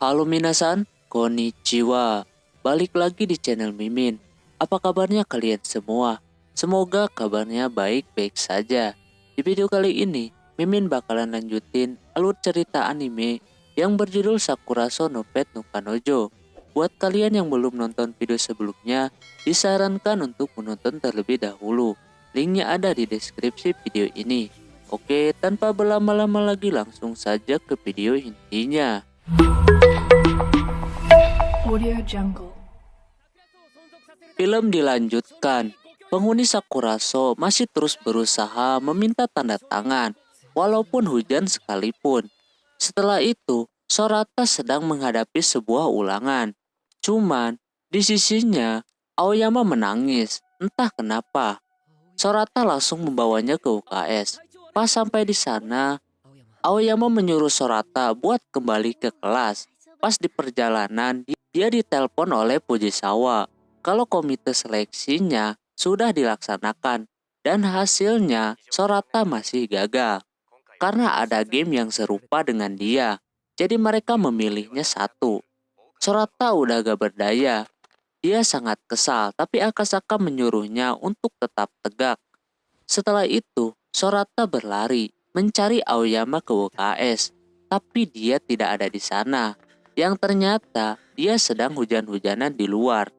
Halo minasan, konnichiwa. Balik lagi di channel Mimin. Apa kabarnya kalian semua? Semoga kabarnya baik-baik saja. Di video kali ini, Mimin bakalan lanjutin alur cerita anime yang berjudul Sakurazo no Pet no Kanojo. Buat kalian yang belum nonton video sebelumnya, disarankan untuk menonton terlebih dahulu. Linknya ada di deskripsi video ini. Oke, tanpa berlama-lama lagi langsung saja ke video intinya. Audio Jungle. Film dilanjutkan. Penghuni Sakurazo masih terus berusaha meminta tanda tangan, walaupun hujan sekalipun. Setelah itu, Sorata sedang menghadapi sebuah ulangan. Cuman, di sisinya, Aoyama menangis, entah kenapa. Sorata langsung membawanya ke UKS. Pas sampai di sana, Aoyama menyuruh Sorata buat kembali ke kelas. Pas di perjalanan, dia ditelepon oleh Fujisawa kalau komite seleksinya sudah dilaksanakan dan hasilnya Sorata masih gagal. Karena ada game yang serupa dengan dia, jadi mereka memilihnya satu. Sorata udah gak berdaya. Dia sangat kesal, tapi Akasaka menyuruhnya untuk tetap tegak. Setelah itu, Sorata berlari mencari Aoyama ke UKS, tapi dia tidak ada di sana. Yang ternyata dia sedang hujan-hujanan di luar.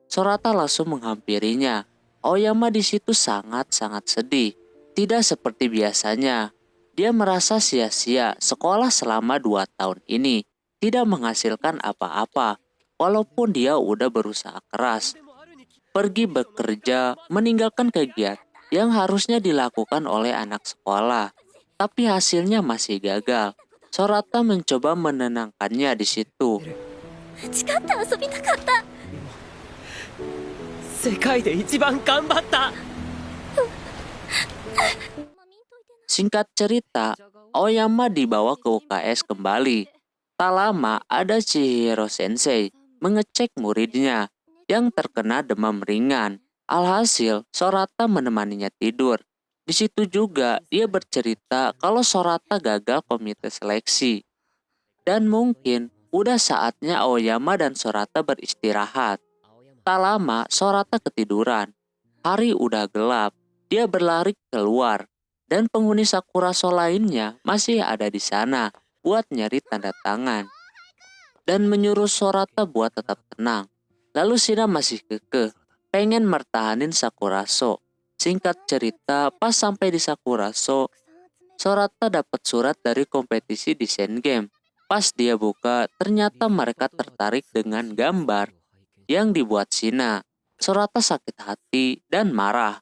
Sorata langsung menghampirinya. Aoyama di situ sangat-sangat sedih. Tidak seperti biasanya. Dia merasa sia-sia sekolah selama 2 tahun ini. Tidak menghasilkan apa-apa. Walaupun dia udah berusaha keras. Pergi bekerja, meninggalkan kegiatan yang harusnya dilakukan oleh anak sekolah. Tapi hasilnya masih gagal. Sorata mencoba menenangkannya di situ. 誓って遊びたかった。世界で一番頑張った。 Singkat cerita, Aoyama dibawa ke UKS kembali. Tak lama ada Chihiro Sensei mengecek muridnya yang terkena demam ringan. Alhasil, Sorata menemaninya tidur. Di situ juga dia bercerita kalau Sorata gagal komite seleksi. Dan mungkin udah saatnya Aoyama dan Sorata beristirahat. Tak lama, Sorata ketiduran. Hari udah gelap. Dia berlari keluar. Dan penghuni Sakurazo lainnya masih ada di sana buat nyari tanda tangan. Dan menyuruh Sorata buat tetap tenang. Lalu Shina masih kekeh, pengen mertahanin Sakurazo. Singkat cerita, pas sampai di Sakurazo, Sorata dapat surat dari kompetisi desain game. Pas dia buka, ternyata mereka tertarik dengan gambar yang dibuat Shina. Sorata sakit hati dan marah.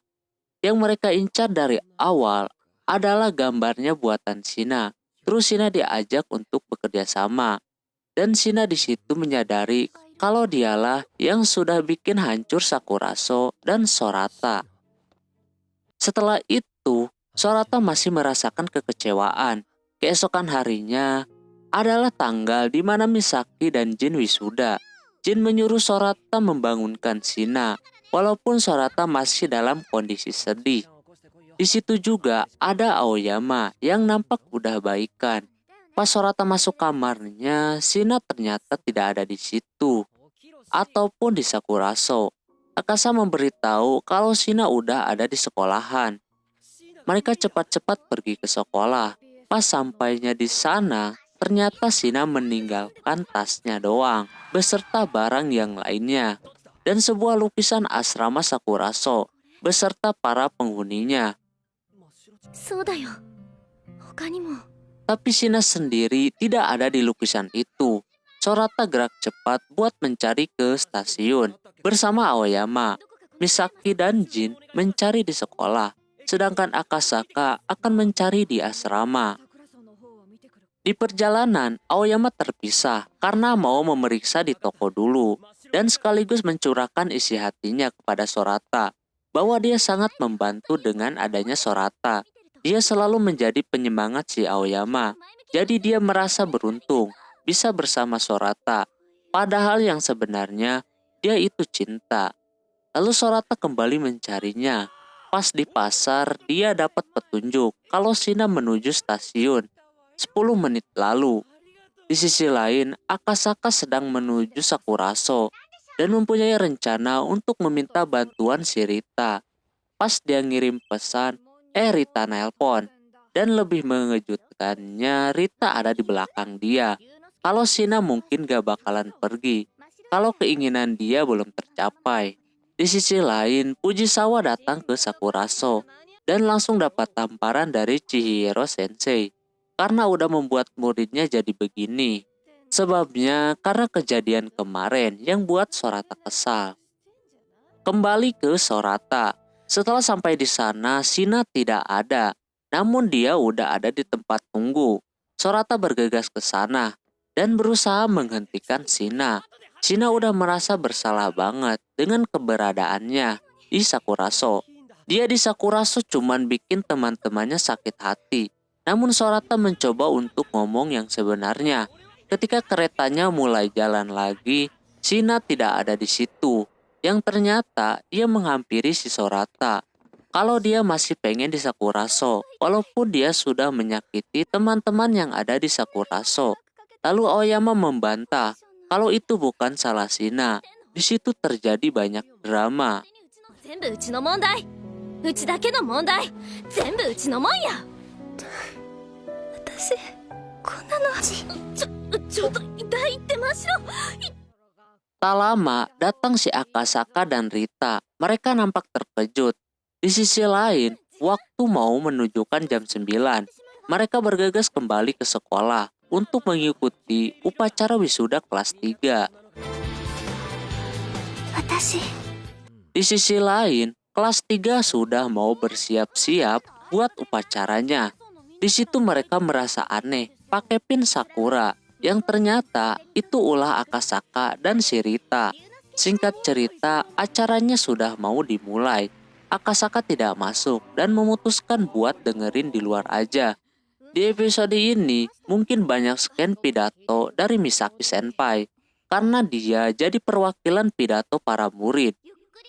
Yang mereka incar dari awal adalah gambarnya buatan Shina. Terus Shina diajak untuk bekerja sama. Dan Shina di situ menyadari kalau dialah yang sudah bikin hancur Sakurazo dan Sorata. Setelah itu, Sorata masih merasakan kekecewaan. Keesokan harinya adalah tanggal di mana Misaki dan Jin wisuda. Jin menyuruh Sorata membangunkan Shina, walaupun Sorata masih dalam kondisi sedih. Di situ juga ada Aoyama yang nampak udah baikan. Pas Sorata masuk kamarnya, Shina ternyata tidak ada di situ, ataupun di Sakurazo. Akasa memberitahu kalau Shina udah ada di sekolahan. Mereka cepat-cepat pergi ke sekolah. Pas sampainya di sana, ternyata Shina meninggalkan tasnya doang, beserta barang yang lainnya, dan sebuah lukisan asrama Sakurazo, beserta para penghuninya. そうだよ。他にも。 Tapi Shina sendiri tidak ada di lukisan itu. Sorata gerak cepat buat mencari ke stasiun bersama Aoyama. Misaki dan Jin mencari di sekolah, sedangkan Akasaka akan mencari di asrama. Di perjalanan, Aoyama terpisah karena mau memeriksa di toko dulu dan sekaligus mencurahkan isi hatinya kepada Sorata bahwa dia sangat membantu dengan adanya Sorata. Dia selalu menjadi penyemangat si Aoyama, jadi dia merasa beruntung bisa bersama Sorata, padahal yang sebenarnya dia itu cinta. Lalu Sorata kembali mencarinya. Pas di pasar, dia dapat petunjuk kalau Shina menuju stasiun 10 menit lalu. Di Di sisi lain, Akasaka sedang menuju Sakuraso dan mempunyai rencana untuk meminta bantuan si Rita. Pas dia ngirim pesan, Rita nelpon. Dan lebih mengejutkannya, Rita ada di belakang dia. Kalau Shina mungkin gak bakalan pergi, kalau keinginan dia belum tercapai. Di sisi lain, Fujisawa datang ke Sakuraso dan langsung dapat tamparan dari Chihiro Sensei karena udah membuat muridnya jadi begini. Sebabnya karena kejadian kemarin yang buat Sorata kesal. Kembali ke Sorata. Setelah sampai di sana, Shina tidak ada. Namun dia udah ada di tempat tunggu. Sorata bergegas ke sana dan berusaha menghentikan Shina. Shina udah merasa bersalah banget dengan keberadaannya di Sakuraso. Dia di Sakuraso cuman bikin teman-temannya sakit hati. Namun Sorata mencoba untuk ngomong yang sebenarnya. Ketika keretanya mulai jalan lagi, Shina tidak ada di situ. Yang ternyata ia menghampiri si Sorata. Kalau dia masih pengen di Sakuraso, walaupun dia sudah menyakiti teman-teman yang ada di Sakuraso. Lalu Aoyama membantah kalau itu bukan salah Shina. Di situ terjadi banyak drama. 全部うちの問題。うちだけの問題。全部うちのもんや。私、こんなの。ちょっと痛いって真っ白。 Tak lama datang si Akasaka dan Rita. Mereka nampak terkejut. Di sisi lain, waktu mau menunjukkan jam 9. Mereka bergegas kembali ke sekolah untuk mengikuti upacara wisuda kelas 3. Di sisi lain, kelas 3 sudah mau bersiap-siap buat upacaranya. Di situ mereka merasa aneh, pakai pin Sakura. Yang ternyata itu ulah Akasaka dan si Rita. Singkat cerita, acaranya sudah mau dimulai. Akasaka tidak masuk dan memutuskan buat dengerin di luar aja. Di episode ini, mungkin banyak scan pidato dari Misaki Senpai. Karena dia jadi perwakilan pidato para murid.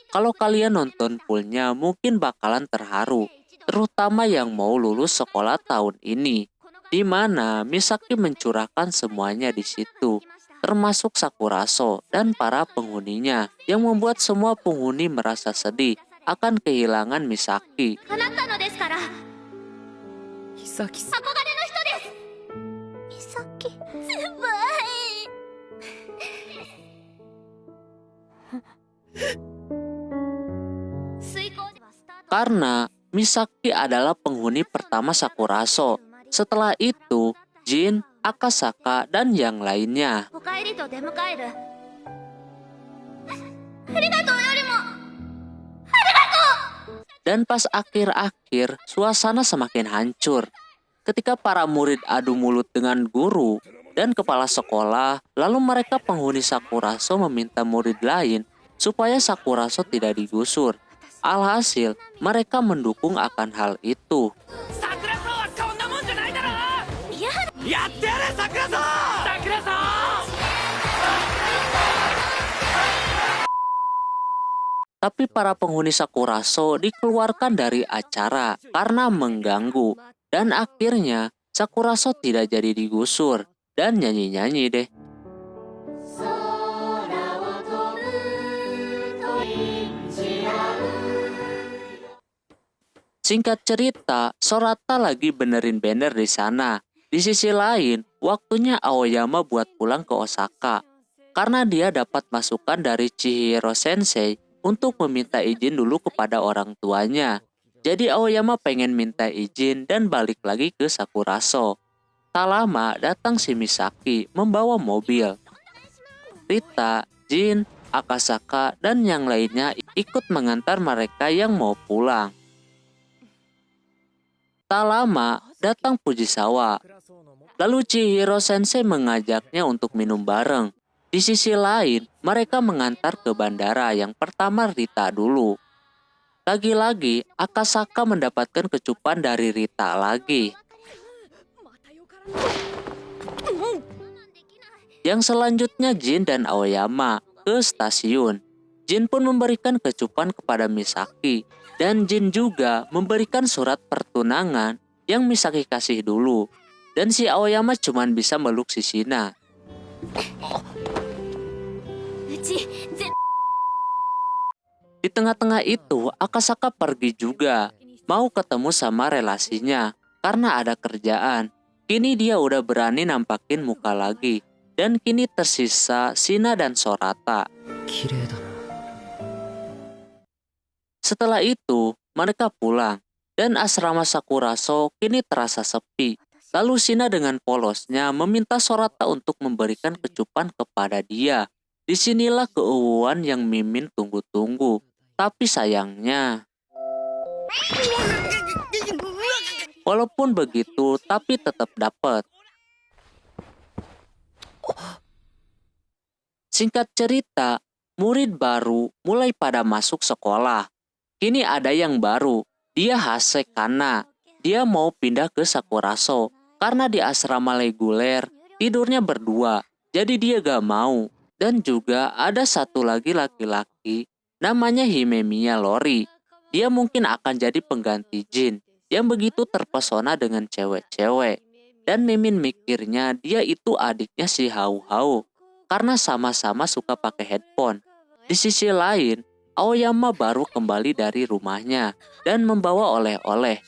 Kalau kalian nonton fullnya mungkin bakalan terharu. Terutama yang mau lulus sekolah tahun ini. Di mana Misaki mencurahkan semuanya di situ, termasuk Sakuraso dan para penghuninya, yang membuat semua penghuni merasa sedih akan kehilangan Misaki. あなたのですから。久々憧れの人です。美咲先輩。Karena Misaki adalah penghuni pertama Sakuraso. Setelah itu, Jin, Akasaka, dan yang lainnya. お帰りと出迎える。ありがとうよりも。 Dan pas akhir-akhir, suasana semakin hancur. Ketika para murid adu mulut dengan guru dan kepala sekolah, lalu mereka penghuni Sakuraso meminta murid lain supaya Sakuraso tidak digusur. Alhasil, mereka mendukung akan hal itu. 桜沢はこんなもんじゃないだろ。宮原。やってやれ桜沢。桜沢。 Tapi para penghuni Sakuraso dikeluarkan dari acara karena mengganggu. Dan akhirnya Sakuraso tidak jadi digusur dan nyanyi-nyanyi deh. Singkat cerita, Sorata lagi benerin banner di sana. Di sisi lain, waktunya Aoyama buat pulang ke Osaka. Karena dia dapat masukan dari Chihiro Sensei untuk meminta izin dulu kepada orang tuanya. Jadi Aoyama pengen minta izin dan balik lagi ke Sakuraso. Tak lama datang si Misaki membawa mobil. Rita, Jin, Akasaka, dan yang lainnya ikut mengantar mereka yang mau pulang. Tak lama datang Fujisawa. Lalu Chihiro Sensei mengajaknya untuk minum bareng. Di sisi lain, mereka mengantar ke bandara yang pertama Rita dulu. Lagi-lagi, Akasaka mendapatkan kecupan dari Rita lagi. Yang selanjutnya Jin dan Aoyama ke stasiun. Jin pun memberikan kecupan kepada Misaki. Dan Jin juga memberikan surat pertunangan yang Misaki kasih dulu. Dan si Aoyama cuman bisa meluk si Shina. うちぜ Di tengah-tengah itu, Akasaka pergi juga. Mau ketemu sama relasinya. Karena ada kerjaan. Kini dia udah berani nampakin muka lagi. Dan kini tersisa Shina dan Sorata. 綺麗だな Setelah itu, mereka pulang. Dan asrama Sakuraso kini terasa sepi. Lalu Shina dengan polosnya meminta Sorata untuk memberikan kecupan kepada dia. Disinilah keuuan yang Mimin tunggu-tunggu. Tapi sayangnya, walaupun begitu, tapi tetap dapat. Singkat cerita, murid baru mulai pada masuk sekolah. Kini ada yang baru, dia Hasekana. Dia mau pindah ke Sakuraso karena di asrama reguler tidurnya berdua, jadi dia gak mau. Dan juga ada satu lagi laki-laki namanya Himemiya Lori. Dia mungkin akan jadi pengganti Jin yang begitu terpesona dengan cewek-cewek. Dan Mimin mikirnya dia itu adiknya si Hau-Hau karena sama-sama suka pakai headphone. Di sisi lain, Aoyama baru kembali dari rumahnya dan membawa oleh-oleh.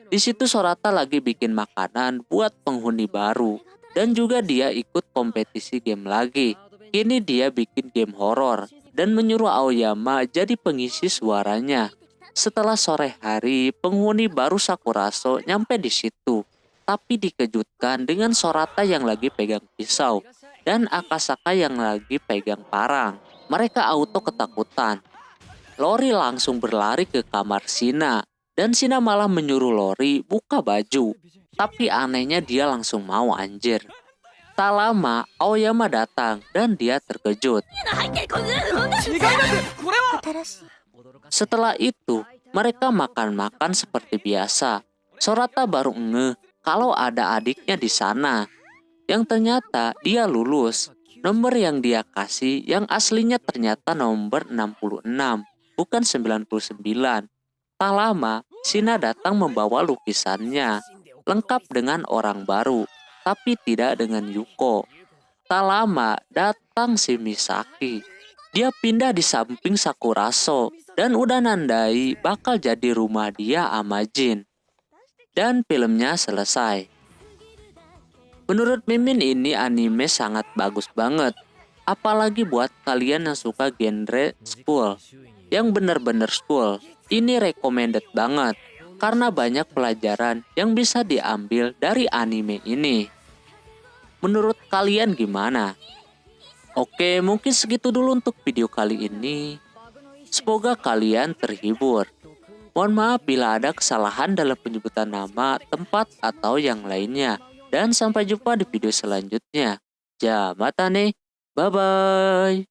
Di situ Sorata lagi bikin makanan buat penghuni baru dan juga dia ikut kompetisi game lagi. Kini dia bikin game horor dan menyuruh Aoyama jadi pengisi suaranya. Setelah sore hari, penghuni baru Sakuraso nyampe di situ, tapi dikejutkan dengan Sorata yang lagi pegang pisau dan Akasaka yang lagi pegang parang. Mereka auto ketakutan. Lori langsung berlari ke kamar Shina dan Shina malah menyuruh Lori buka baju. Tapi anehnya dia langsung mau anjir. Tak lama, Aoyama datang dan dia terkejut. 入ってこなんだ 違いますこれは 新しい Setelah itu, mereka makan-makan seperti biasa. Sorata baru ngeh kalau ada adiknya di sana. Yang ternyata dia lulus. Nomor yang dia kasih yang aslinya ternyata nomor 66, bukan 99. Tak lama, Shina datang membawa lukisannya, lengkap dengan orang baru, tapi tidak dengan Yuko. Tak lama datang si Misaki. Dia pindah di samping Sakuraso dan udah nandai bakal jadi rumah dia sama Jin. Dan filmnya selesai. Menurut Mimin ini anime sangat bagus banget. Apalagi buat kalian yang suka genre school. Yang bener-bener school. Ini recommended banget. Karena banyak pelajaran yang bisa diambil dari anime ini. Menurut kalian gimana? Oke, mungkin segitu dulu untuk video kali ini. Semoga kalian terhibur. Mohon maaf bila ada kesalahan dalam penyebutan nama, tempat, atau yang lainnya. Dan sampai jumpa di video selanjutnya. Jamatane, bye-bye.